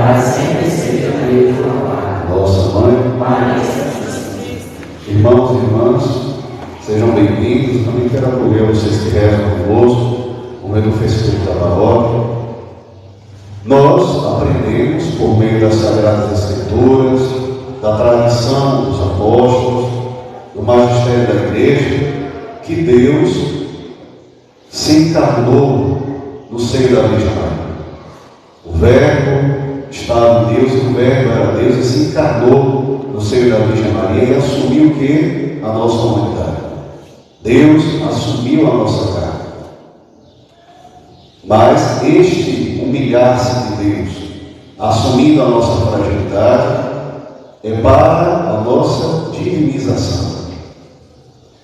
para sempre seja Deus louvado. Nossa Mãe, Maria Santíssima. irmãos e irmãs, sejam bem-vindos. Também quero acolher vocês que rezam conosco, como ele fez feito da paróquia. Nós aprendemos, por meio das Sagradas Escrituras, da tradição dos apóstolos, do magistério da Igreja, que Deus se encarnou no seio da Virgem Maria. O Verbo estava em Deus, e o Verbo era Deus, e se encarnou no seio da Virgem Maria e assumiu o que? A nossa humanidade. Deus assumiu a nossa carne. Mas este humilhar-se de Deus, assumindo a nossa fragilidade, é para a nossa divinização.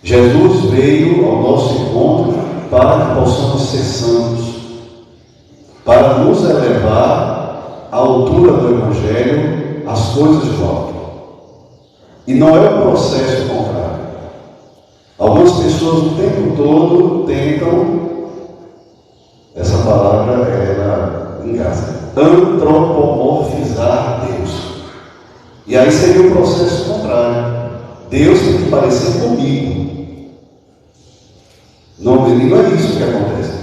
Jesus veio ao nosso encontro para que possamos ser santos, para nos elevar à altura do Evangelho, às coisas do alto. E não é o processo contrário. Algumas pessoas o tempo todo tentam, essa palavra ela engasga, antropomorfizar Deus. E aí seria o processo contrário. Deus tem que parecer comigo. Não é isso que acontece.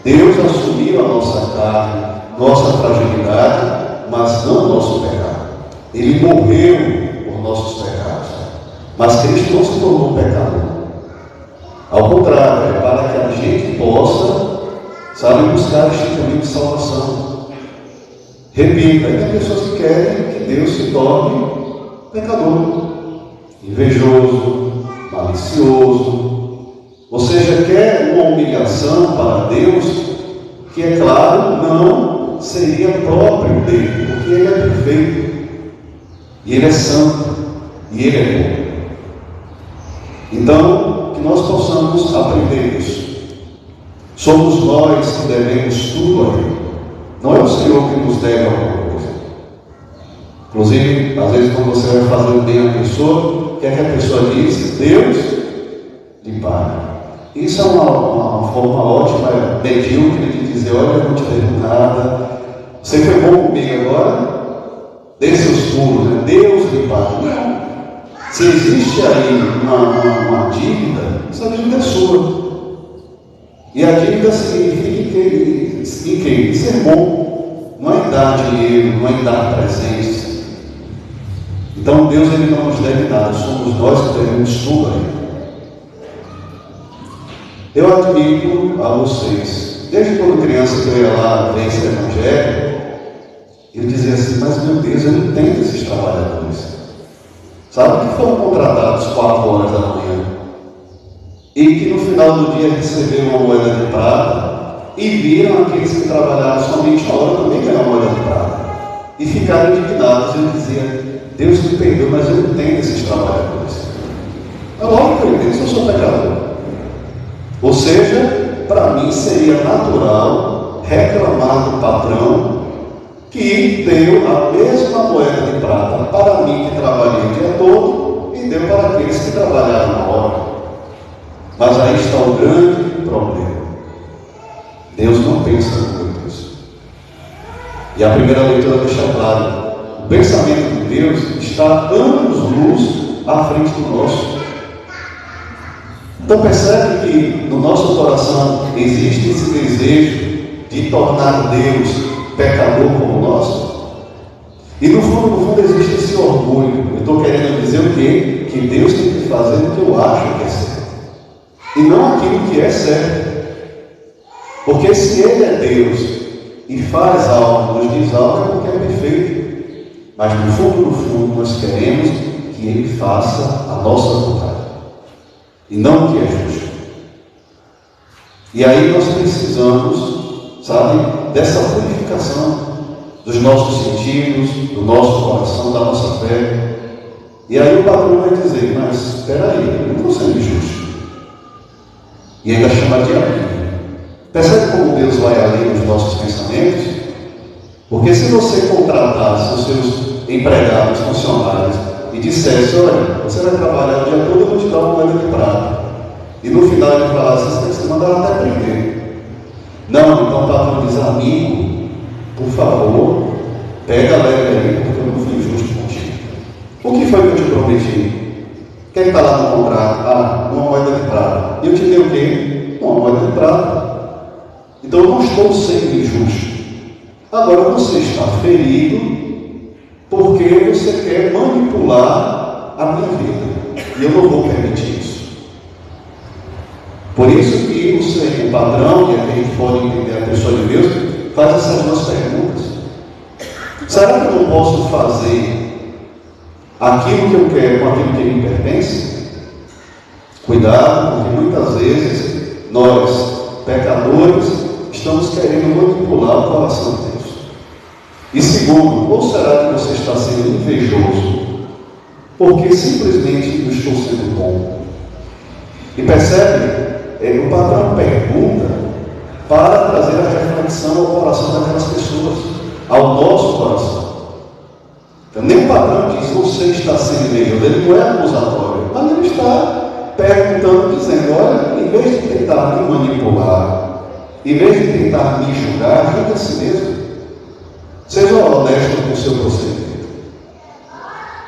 Deus assumiu a nossa carne, nossa fragilidade, mas não o nosso pecado. Ele morreu por nossos pecados. Mas Cristo não se tornou pecador. Ao contrário, é para que a gente possa, buscar este caminho de salvação. Repita, tem pessoas que querem que Deus se torne pecador, invejoso, malicioso, ou seja, quer uma humilhação para Deus que, é claro, não seria próprio dele, porque ele é perfeito, e ele é santo, e ele é bom. Então, que nós possamos aprender isso. Somos nós que devemos tudo a Ele. Não é o Senhor que nos deve alguma coisa. Inclusive, às vezes, quando você vai fazer o bem à pessoa, o que é que a pessoa diz? Deus lhe paga. Isso é uma forma ótima, medíocre de dizer: olha, eu não te devo nada, você foi bom comigo agora, dê seus pulos, né? Deus lhe paga. Não. Se existe aí uma dívida, essa dívida é sua. E a dívida significa em ser bom, não é em dar dinheiro, não é em dar presentes. Então Deus ele não nos deve nada, somos nós que devemos tudo a Ele. Eu admito a vocês, desde quando criança que eu ia lá ver esse Evangelho, eu dizia assim: mas meu Deus, eu não entendo esses trabalhadores. Sabe, que foram contratados 4 horas da manhã e que no final do dia receberam uma moeda de prata e viram aqueles que trabalharam somente uma hora também ganhar uma moeda de prata e ficaram indignados. Eu dizia: Deus me perdoa, mas eu não entendo esses trabalhadores. É lógico que eu entendo, eu sou pecador. Ou seja, para mim seria natural reclamar do patrão que deu a mesma moeda de prata para mim que trabalhei o dia todo e deu para aqueles que trabalharam na hora. Mas aí está o grande problema. Deus não pensa muito isso. E a primeira leitura deixa claro: o pensamento de Deus está anos-luz à frente do nosso. Então percebe que no nosso coração existe esse desejo de tornar Deus pecador como nós? E no fundo existe esse orgulho. Eu estou querendo dizer o quê? Que Deus tem que fazer o que eu acho que é certo, e não aquilo que é certo. Porque se Ele é Deus e faz algo, nos diz algo, é porque é perfeito. Mas no fundo, nós queremos que Ele faça a nossa vontade e não o que é justo. E aí nós precisamos, dessa purificação dos nossos sentidos, do nosso coração, da nossa fé. E aí o patrão vai dizer: mas espera aí, eu não estou sendo injusto. E ainda chama de amigo. Percebe como Deus vai além dos nossos pensamentos? Porque se você contratasse os seus empregados, funcionários, e dissesse: olha, você vai trabalhar o dia todo, eu vou te dar uma moeda de prata, e no final ele falasse: você tem que ser mandado até prender. Não, então o patrão diz: amigo, por favor, Pega leve aí, porque eu não fui injusto contigo. O que foi que eu te prometi? O que está lá no contrato? Ah, uma moeda de prata. E eu te dei o quê? Uma moeda de prata. Então eu não estou sendo injusto. Agora você está ferido porque você quer manipular a minha vida. E eu não vou permitir isso. Por isso que o padrão, e aqui a gente pode entender a pessoa de Deus, faz essas duas perguntas. Será que eu não posso fazer aquilo que eu quero com aquilo que me pertence? Cuidado, porque muitas vezes nós, pecadores, estamos querendo manipular o coração de Deus. E segundo, ou será que você está sendo invejoso porque simplesmente eu estou sendo bom? E percebe? O patrão pergunta para trazer a reflexão ao coração daquelas pessoas, ao nosso coração. Então, nem o patrão diz, você está sendo invejoso, ele não é acusatório, mas ele está perguntando, dizendo, olha, em vez de tentar me manipular, em vez de tentar me julgar, ajude a si mesmo. Seja honesto com o seu procedimento.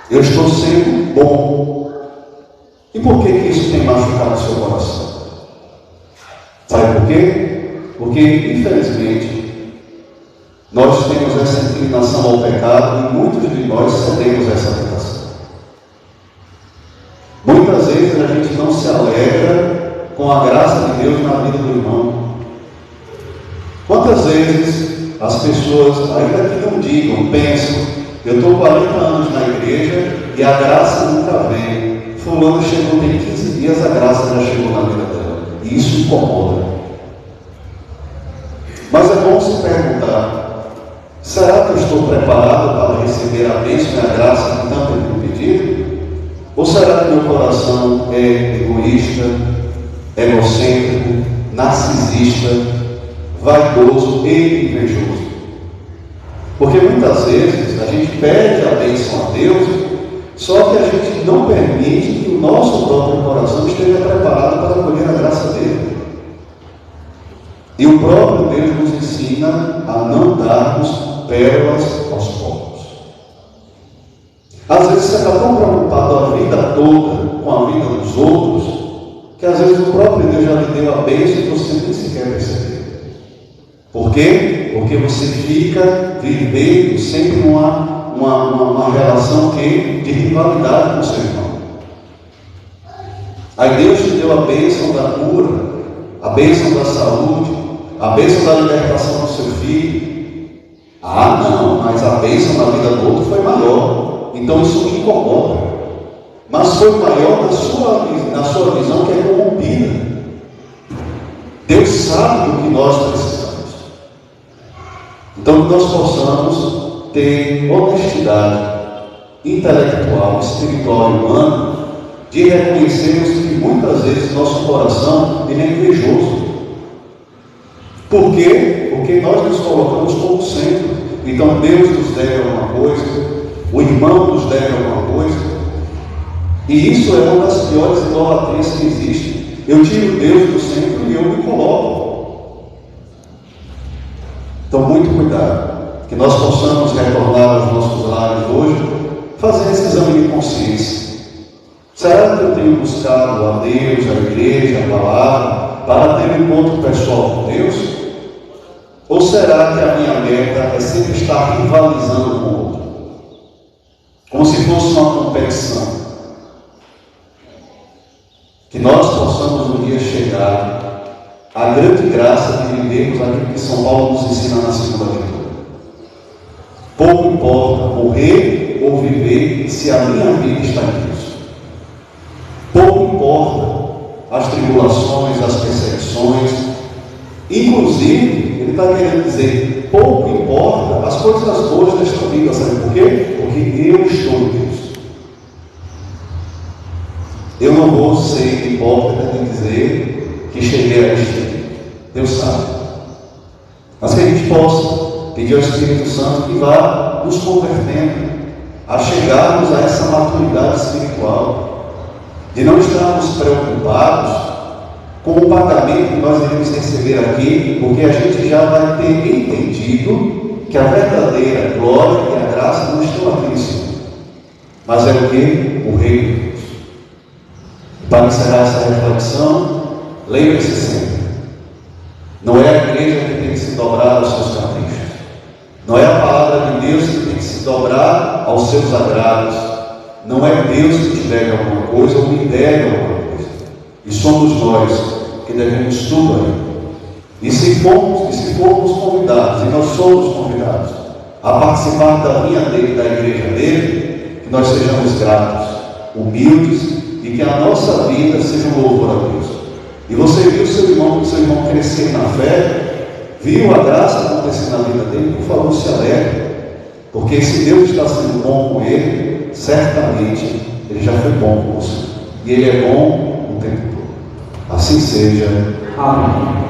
Eu estou sendo bom. E por que isso tem machucado o seu coração? Sabe por quê? Porque, infelizmente, nós temos essa inclinação ao pecado e muitos de nós cedemos essa tentação. Muitas vezes a gente não se alegra com a graça de Deus na vida do irmão. Quantas vezes as pessoas, ainda que não digam, pensam, eu estou 40 anos na igreja e a graça nunca vem. Fulano chegou, tem 15 dias, a graça já chegou na vida dela. E isso incomoda. Mas é bom se perguntar, será que eu estou preparado para receber a bênção e a graça que tanto eu tenho pedido? Ou será que meu coração é egoísta, egocêntrico, narcisista, vaidoso e invejoso? Porque muitas vezes a gente pede a bênção a Deus, só que a gente não permite que o nosso próprio coração esteja preparado para acolher a graça dele. E o próprio Deus nos ensina a não darmos pérolas aos pobres. Às vezes você está tão preocupado a vida toda com a vida dos outros, que às vezes o próprio Deus já lhe deu a bênção e você nem sequer percebeu. Por quê? Porque você fica vivendo sempre uma relação de rivalidade com o seu irmão. Aí Deus te deu a bênção da cura, a bênção da saúde, a bênção da libertação do seu filho. Ah, não, mas a bênção na vida do outro foi maior. Então isso me incomoda. Mas foi maior na sua visão que é corrompida. Deus sabe do que nós precisamos. Então que nós possamos ter honestidade intelectual, espiritual e humana de reconhecermos que muitas vezes nosso coração ele é invejoso. Por quê? Porque nós nos colocamos como centro. Então Deus nos deve alguma coisa, o irmão nos deve alguma coisa, e isso é uma das piores idolatrias que existe. Eu tiro Deus do centro e eu me coloco. Então muito cuidado, que nós possamos retornar aos nossos lares hoje, fazer esse exame de consciência. Será que eu tenho buscado a Deus, a igreja, a palavra, para ter um encontro pessoal com Deus? Ou será que a minha meta é sempre estar rivalizando com o outro? Como se fosse uma competição. Que nós possamos um dia chegar à grande graça de vivermos aquilo que São Paulo nos ensina na segunda leitura. Pouco importa morrer ou viver se a minha vida está em Cristo. Pouco importa as tribulações, as perseguições. Inclusive, ele está querendo dizer, pouco importa as coisas boas desta vida. Sabe por quê? Porque eu estou em Cristo. Eu não vou ser hipócrita de dizer que cheguei a este fim. Deus sabe. Mas que a gente possa pedir ao Espírito Santo que vá nos convertendo a chegarmos a essa maturidade espiritual, de não estarmos preocupados com o pagamento que nós iremos receber aqui, porque a gente já vai ter entendido que a verdadeira glória e a graça não estão aqui nesse mundo, mas é o que? O reino de Deus. Para encerrar essa reflexão, lembre-se sempre, não é a igreja que tem que se dobrar aos seus caprichos, não é a palavra de Deus que tem que se dobrar aos seus agrados, não é Deus que te deve alguma coisa ou me deve alguma coisa, e somos nós que devemos tudo a Ele. E se formos convidados, e nós somos convidados a participar da vinha dele, da igreja dele, que nós sejamos gratos, humildes, e que a nossa vida seja um louvor a Deus. E você viu seu irmão crescer na fé, viu a graça acontecer na vida dele, por favor, se alegre, porque se Deus está sendo bom com ele, certamente ele já foi bom com você, e ele é bom o tempo todo. Assim seja. Amém.